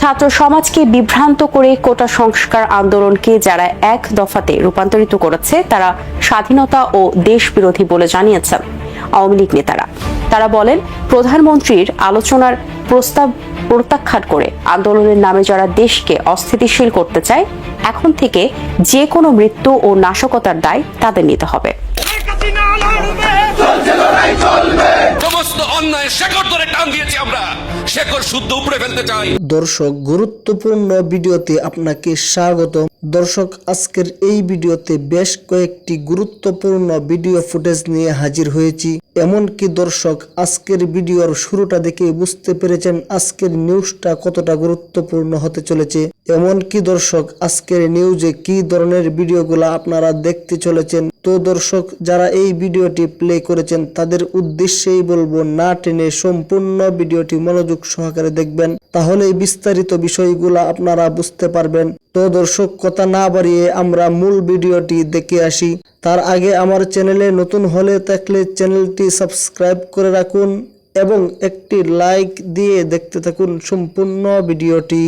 ছাত্র সমাজকে বিভ্রান্ত করে কোটা সংস্কার আন্দোলনকে যারা এক দফাতে রূপান্তরিত করেছে তারা স্বাধীনতা ও দেশ বিরোধী বলে জানিয়েছেন আওয়ামী লীগ নেতারা। তারা বলেন, প্রধানমন্ত্রীর আলোচনার প্রস্তাব প্রত্যাখ্যান করে আন্দোলনের নামে যারা দেশকে অস্থিতিশীল করতে চায়, এখন থেকে যে কোনো মৃত্যু ও নাশকতার দায় তাদের নিতে হবে। সমস্ত অন্যায় শেকড় ধরে টান দিয়েছি আমরা, শেকড় শুদ্ধ উপড়ে ফেলতে চাই। দর্শক, গুরুত্বপূর্ণ ভিডিওতে আপনাকে স্বাগত। দর্শক, আজকের এই ভিডিওতে বেশ কয়েকটি গুরুত্বপূর্ণ ভিডিও ফুটেজ নিয়ে হাজির হয়েছি। এমনকি দর্শক, আজকের ভিডিওর শুরুটা দেখে বুঝতে পেরেছেন আজকের নিউজটা কতটা গুরুত্বপূর্ণ হতে চলেছে। এমনকি দর্শক, আজকের নিউজে কি ধরনের ভিডিওগুলো আপনারা দেখতে চলেছেন। তো দর্শক, যারা এই ভিডিওটি প্লে করেছেন তাদের উদ্দেশ্যেই বলবো, না টেনে সম্পূর্ণ ভিডিওটি মনোযোগ সহকারে দেখবেন, তাহলে এই বিস্তারিত বিষয়গুলো আপনারা বুঝতে পারবেন। তো দর্শক, কথা না বাড়িয়ে আমরা মূল ভিডিওটি দেখে আসি। তার আগে আমার চ্যানেলে নতুন হলে থাকলে চ্যানেলটি সাবস্ক্রাইব করে রাখুন এবং একটি লাইক দিয়ে দেখতে থাকুন সম্পূর্ণ ভিডিওটি।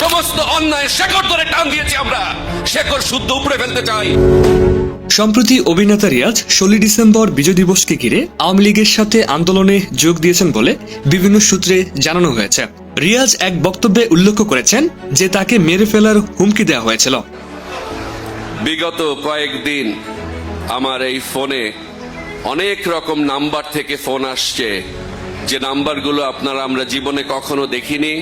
সমস্ত অন্যায় শেকড় ধরে টান দিয়েছি আমরা, শেকড় শুদ্ধ উপড়ে ফেলতে চাই। সম্প্রতি অভিনেতা রিয়াজ 16 ডিসেম্বর বিজয় দিবসকে ঘিরে আওয়ামী লীগের সাথে আন্দোলনে যোগ দিয়েছেন বলে বিভিন্ন সূত্রে জানানো হয়েছে। রিয়াজ এক বক্তব্যে উল্লেখ করেছেন যে তাকে মেরে ফেলার হুমকি দেওয়া হয়েছিল। বিগত কয়েকদিন আমার এই ফোনে অনেক রকম নাম্বার থেকে ফোন আসছে, যে নাম্বারগুলো আমরা জীবনে কখনো দেখিনি।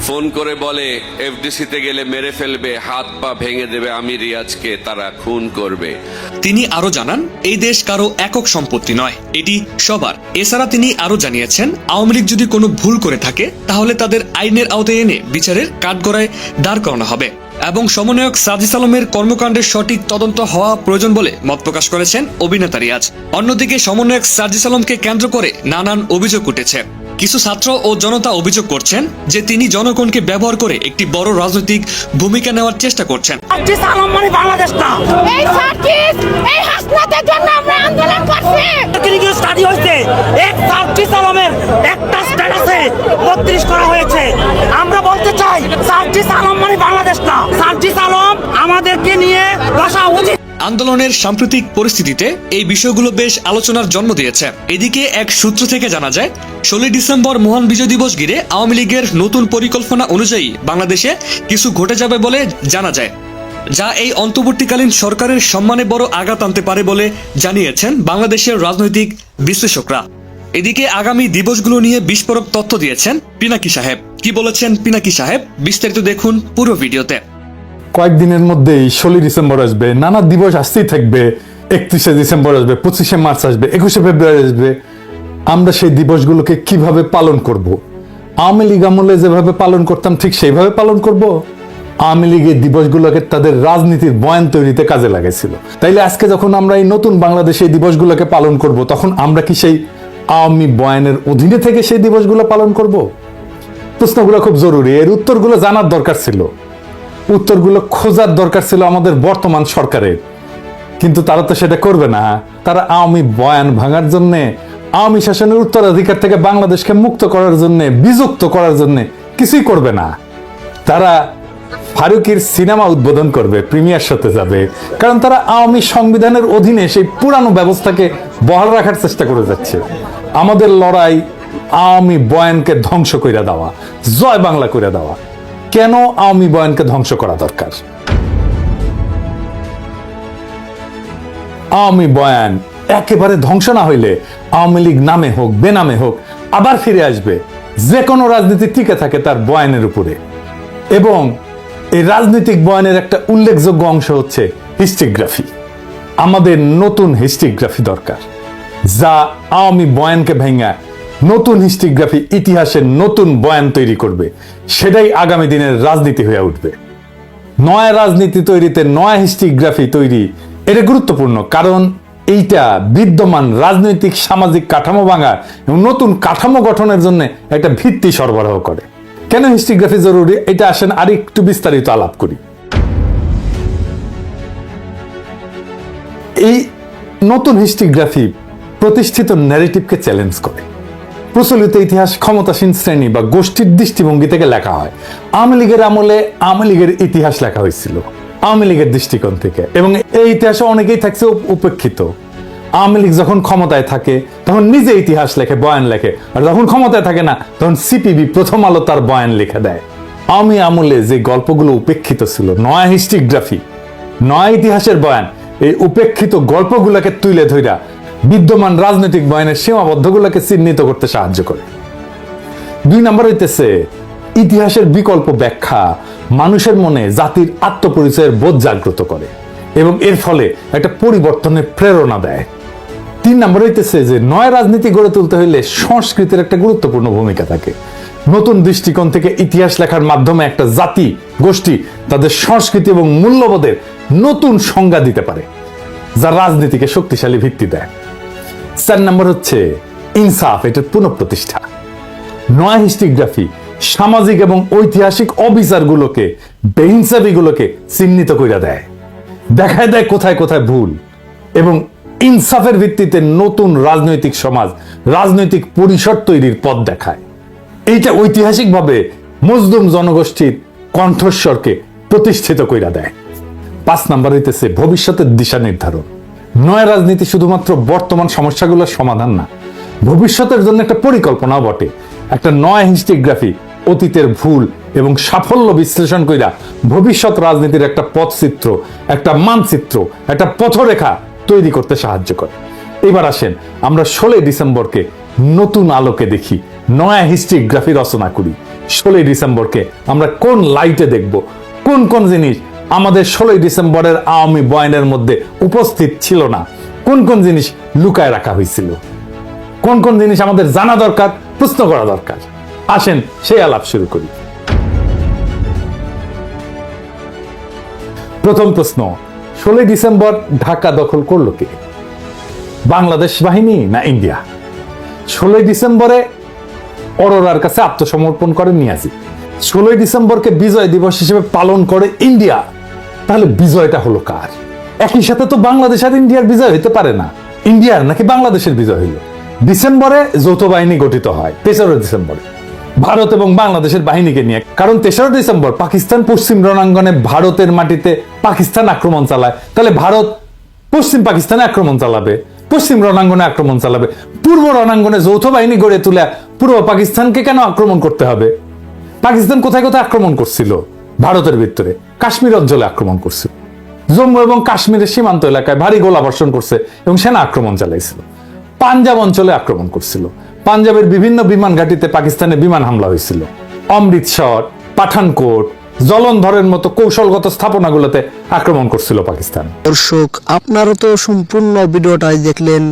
ফোন করে বলে এফডিসিতে গেলে মেরে ফেলবে, হাত পা ভেঙে দেবে, আমি রিয়াজকে তারা খুন করবে। তিনি আরো জানান, এই দেশ কারো একক সম্পত্তি নয়, এটি সবার। এছাড়া তিনি আরো জানিয়েছেন, আওয়ামী লীগ যদি কোনো ভুল করে থাকে তাহলে তাদের আইনের আওতায় এনে বিচারের কাঠগড়ায় দাঁড় করানো হবে এবং সমন্বয়ক সাজিস আলমের কর্মকাণ্ডের সঠিক তদন্ত হওয়া প্রয়োজন বলে মত প্রকাশ করেছেন অভিনেতা রিয়াজ। অন্যদিকে সমন্বয়ক সাজিস আলমকে কেন্দ্র করে নানান অভিযোগ উঠেছে। কিছু ছাত্র ও জনতা অভিযোগ করছেন যে তিনি জনগণকে ব্যবহার করে একটি বড় রাজনৈতিক ভূমিকা নেওয়ার চেষ্টা করছেন। সাজিস আলম মানে বাংলাদেশ না। এই সাজিস, এই হাসনাতের জন্য আমরা আন্দোলন করছি। ক্লিনিক্যাল স্টাডি হইছে, এক সাজিস আলমের একটা স্ট্যাটাসে 32 করা হয়েছে। আমরা বলতে চাই, সাজিস আলম মানে বাংলাদেশ না। সাজিস আলম আমাদেরকে নিয়ে বসা উচিত। আন্দোলনের সাম্প্রতিক পরিস্থিতিতে এই বিষয়গুলো বেশ আলোচনার জন্ম দিয়েছে। এদিকে এক সূত্র থেকে জানা যায়, 16 ডিসেম্বর মহান বিজয় দিবস ঘিরে আওয়ামী লীগের নতুন পরিকল্পনা অনুযায়ী বাংলাদেশে কিছু ঘটে যাবে বলে জানা যায়, যা এই অন্তর্বর্তীকালীন সরকারের সম্মানে বড় আঘাত আনতে পারে বলে জানিয়েছেন বাংলাদেশের রাজনৈতিক বিশ্লেষকরা। এদিকে আগামী দিবসগুলো নিয়ে বিস্ফোরক তথ্য দিয়েছেন পিনাকি সাহেব। কি বলেছেন পিনাকি সাহেব, বিস্তারিত দেখুন পুরো ভিডিওতে। কয়েকদিনের মধ্যেই 16 ডিসেম্বর আসবে, নানা দিবস আসতেই থাকবে। 31শে ডিসেম্বর আসবে, 25শে মার্চ আসবে, 21শে ফেব্রুয়ারি আসবে। আমরা সেই দিবসগুলোকে কিভাবে পালন করব? আওয়ামী লীগ আমলে যেভাবে পালন করতাম ঠিক সেইভাবে পালন করব? আওয়ামী লীগের দিবসগুলোকে তাদের রাজনীতির বয়ান তৈরিতে কাজে লাগাইছিল। তাইলে আজকে যখন আমরা এই নতুন বাংলাদেশে এই দিবসগুলোকে পালন করব, তখন আমরা কি সেই আওয়ামী বয়ানের অধীনে থেকে সেই দিবসগুলো পালন করব? প্রশ্নগুলো খুব জরুরি, এর উত্তরগুলো জানার দরকার ছিল, উত্তরগুলো খোঁজার দরকার ছিল আমাদের বর্তমান সরকারের। কিন্তু তারা তো সেটা করবে না। তারা আওয়ামী বয়ান ভাঙার জন্য, আওয়ামী শাসনের উত্তরাধিকার থেকে বাংলাদেশকে মুক্ত করার জন্য, বিযুক্ত করার জন্য কিছুই করবে না। তারা ফারুকির সিনেমা উদ্বোধন করবে, প্রিমিয়ার শোতে যাবে, কারণ তারা আওয়ামী সংবিধানের অধীনে সেই পুরানো ব্যবস্থাকে বহাল রাখার চেষ্টা করে যাচ্ছে। আমাদের লড়াই আওয়ামী বয়ানকে ধ্বংস করে দেওয়া, জয় বাংলা করে দেওয়া। কেন আওয়ামী বয়ানকে ধ্বংস করা দরকার? আওয়ামী বয়ান একেবারে ধ্বংস না হইলে আওয়ামী লীগ নামে হোক বেনামে হোক আবার ফিরে আসবে। যে কোনো রাজনীতি টিকে থাকে তার বয়ানের উপরে, এবং এই রাজনৈতিক বয়ানের একটা উল্লেখযোগ্য অংশ হচ্ছে হিস্ট্রিগ্রাফি। আমাদের নতুন হিস্ট্রিগ্রাফি দরকার, যা আওয়ামী বয়ানকে ভেঙে নতুন হিস্ট্রিগ্রাফি, ইতিহাসের নতুন বয়ান তৈরি করবে। সেটাই আগামী দিনের রাজনীতি হয়ে উঠবে। নয়া রাজনীতি তৈরিতে নয়া হিস্ট্রিগ্রাফি তৈরি এটা গুরুত্বপূর্ণ, কারণ এইটা বিদ্যমান রাজনৈতিক সামাজিক কাঠামো ভাঙা এবং নতুন কাঠামো গঠনের জন্য একটা ভিত্তি সরবরাহ করে। কেন হিস্ট্রিগ্রাফি জরুরি, এটা আসেন আর একটু বিস্তারিত আলাপ করি। এই নতুন হিস্ট্রিগ্রাফি প্রতিষ্ঠিত ন্যারেটিভকে চ্যালেঞ্জ করে। প্রচলিত ইতিহাস ক্ষমতাসীন শ্রেণী বা গোষ্ঠীর দৃষ্টিভঙ্গি থেকে লেখা হয়। আওয়ামী লীগের আমলে আওয়ামী লীগের ইতিহাস লেখা হয়েছিল আওয়ামী লীগের দৃষ্টিকোণ থেকে, এবং এই ইতিহাসে অনেকেই থাকছে উপেক্ষিত। আওয়ামী লীগ যখন ক্ষমতায় থাকে তখন নিজে ইতিহাস লেখে, বয়ান লেখে, আর যখন ক্ষমতায় থাকে না তখন সিপিবি, প্রথম আলো তার বয়ান লিখে দেয়। আওয়ামী আমলে যে গল্পগুলো উপেক্ষিত ছিল, নয়া হিস্ট্রিগ্রাফি, নয়া ইতিহাসের বয়ান, এই উপেক্ষিত গল্পগুলোকে তুলে ধইরা বিদ্যমান রাজনৈতিক বয়ানের সীমাবদ্ধগুলোকে চিহ্নিত করতে সাহায্য করে। 2 নম্বর হইতেছে ইতিহাসের বিকল্প ব্যাখ্যা মানুষের মনে জাতির আত্মপরিচয়ের বোধ জাগ্রত করে এবং এর ফলে একটা পরিবর্তনের প্রেরণা দেয়। 3 নম্বর হইতেছে যে নয়া রাজনীতি গড়ে তুলতে হইলে সংস্কৃতির একটা গুরুত্বপূর্ণ ভূমিকা থাকে। নতুন দৃষ্টিকোণ থেকে ইতিহাস লেখার মাধ্যমে একটা জাতি, গোষ্ঠী তাদের সংস্কৃতি এবং মূল্যবোধের নতুন সংজ্ঞা দিতে পারে, যা রাজনীতিকে শক্তিশালী ভিত্তি দেয়। 4 নম্বর হচ্ছে ইনসাফ, এটার পুনঃপ্রতিষ্ঠা। নয়া হিস্ট্রিগ্রাফি সামাজিক এবং ঐতিহাসিক অবিচারগুলোকে, বেহিংসাবিগুলোকে চিহ্নিত করে দেয়, দেখায় দেয় কোথায় কোথায় ভুল, এবং ইনসাফের ভিত্তিতে নতুন রাজনৈতিক সমাজ, রাজনৈতিক পরিসর তৈরির পথ দেখায়। এইটা ঐতিহাসিকভাবে মজলুম জনগোষ্ঠীর কণ্ঠস্বরকে প্রতিষ্ঠিত কইরা দেয়। 5 নম্বর হইতেছে ভবিষ্যতের দিশা নির্ধারণ। নয়া রাজনীতি শুধুমাত্র বর্তমান সমস্যাগুলোর সমাধান না, ভবিষ্যতের জন্য একটা পরিকল্পনাও বটে। একটা নয়া হিস্ট্রিগ্রাফি অতীতের ভুল এবং সাফল্য বিশ্লেষণ কইরা ভবিষ্যৎ রাজনীতির একটা পথচিত্র, একটা মানচিত্র, একটা পথরেখা তৈরি করতে সাহায্য করে। এবার আসেন আমরা 16 ডিসেম্বরকে নতুন আলোকে দেখি, নয়া হিস্ট্রিগ্রাফি রচনা করি। 16 ডিসেম্বরকে আমরা কোন লাইটে দেখব, কোন কোন জিনিস আমাদের 16 ডিসেম্বরের আওয়ামী বয়ানের মধ্যে উপস্থিত ছিল না, কোন কোন জিনিস লুকায় রাখা হয়েছিল, কোন কোন জিনিস আমাদের জানা দরকার, প্রশ্ন করা দরকার। আসেন সেই আলাপ শুরু করি। প্রথম প্রশ্ন, 16 ডিসেম্বর ঢাকা দখল করলো কে? বাংলাদেশ বাহিনী না ইন্ডিয়া? 16 ডিসেম্বরে অরোরার কাছে আত্মসমর্পণ করে নিয়াজি। 16 ডিসেম্বরকে বিজয় দিবস হিসেবে পালন করে ইন্ডিয়া। তাহলে বিজয়টা হলো কার? একই সাথে তো বাংলাদেশ আর ইন্ডিয়ার বিজয় হইতে পারে না। ইন্ডিয়ার নাকি বাংলাদেশের বিজয় হইল? ডিসেম্বরে যৌথ বাহিনী গঠিত হয় 23 ডিসেম্বরে ভারত এবং বাংলাদেশের বাহিনীকে নিয়ে। কারণ 23 ডিসেম্বর পাকিস্তান পশ্চিম রণাঙ্গনে ভারতের মাটিতে পাকিস্তান আক্রমণ চালায়, তাহলে ভারত পশ্চিম পাকিস্তানে আক্রমণ চালাবে, পশ্চিম রণাঙ্গনে আক্রমণ চালাবে। পূর্ব রণাঙ্গনে যৌথ বাহিনী গড়ে তুলে পূর্ব পাকিস্তানকে কেন আক্রমণ করতে হবে? পাকিস্তান কোথায় কোথায় আক্রমণ করছিল? ভারতের ভিতরে কাশ্মীর অঞ্চলে আক্রমণ করছিল, জম্মু এবং কাশ্মীরের সীমান্ত এলাকায় ভারী গোলাবর্ষণ করছে এবং সেনা আক্রমণ চালাইছিল। পাঞ্জাব অঞ্চলে আক্রমণ করছিল, পাঞ্জাবের বিভিন্ন বিমান ঘাঁটিতে পাকিস্তানের বিমান হামলা হয়েছিল। অমৃতসর, পাঠানকোট, জলন্ধরের মতো কৌশলগত স্থাপনাগুলোতে আক্রমণ করছিল পাকিস্তান। দর্শক, আপনারা তো সম্পূর্ণ ভিডিওটাই দেখলেন।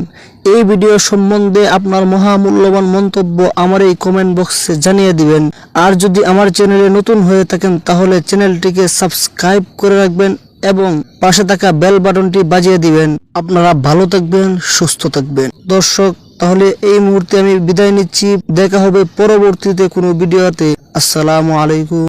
এই ভিডিও সম্বন্ধে আপনার মহামূল্যবান মন্তব্য আমার এই কমেন্ট বক্সে জানিয়ে দিবেন। আর যদি আমার চ্যানেলে নতুন হয়ে থাকেন তাহলে চ্যানেলটিকে সাবস্ক্রাইব করে রাখবেন এবং পাশে থাকা বেল বাটনটি বাজিয়ে দিবেন। আপনারা ভালো থাকবেন, সুস্থ থাকবেন। দর্শক, তাহলে এই মুহূর্তে আমি বিদায় নিচ্ছি। দেখা হবে পরবর্তীতে কোনো ভিডিওতে। আসসালামু আলাইকুম।